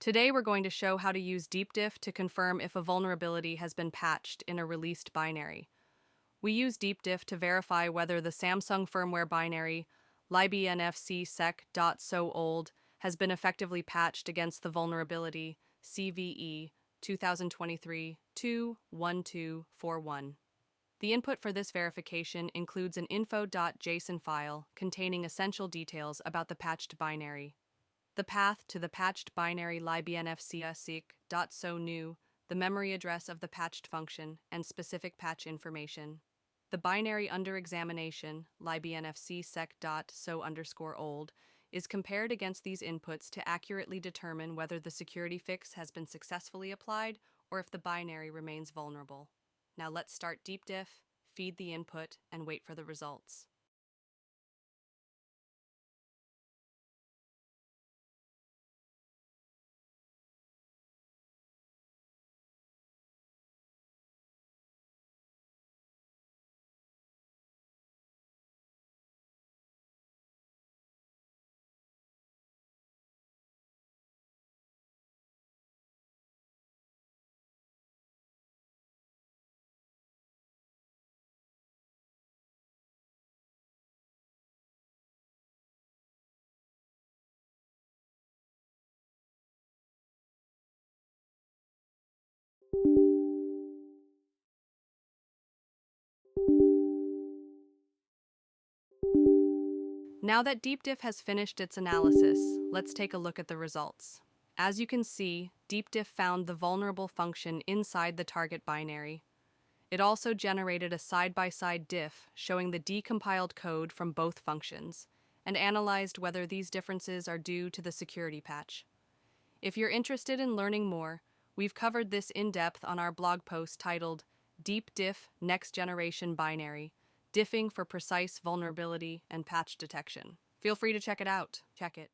Today we're going to show how to use DeepDiff to confirm if a vulnerability has been patched in a released binary. We use DeepDiff to verify whether the Samsung firmware binary libnfc-sec.so-old has been effectively patched against the vulnerability CVE-2023-21241. The input for this verification includes an info.json file containing essential details about the patched binary. The path to the patched binary libnfc-sec.so-new, the memory address of the patched function, and specific patch information. The binary under examination, libnfc-sec.so_old, is compared against these inputs to accurately determine whether the security fix has been successfully applied or if the binary remains vulnerable. Now let's start DeepDiff, feed the input, and wait for the results. Now that DeepDiff has finished its analysis, let's take a look at the results. As you can see, DeepDiff found the vulnerable function inside the target binary. It also generated a side-by-side diff showing the decompiled code from both functions, and analyzed whether these differences are due to the security patch. If you're interested in learning more, we've covered this in depth on our blog post titled DeepDiff Next Generation Binary, Diffing for Precise Vulnerability and Patch Detection. Feel free to check it out. Check it.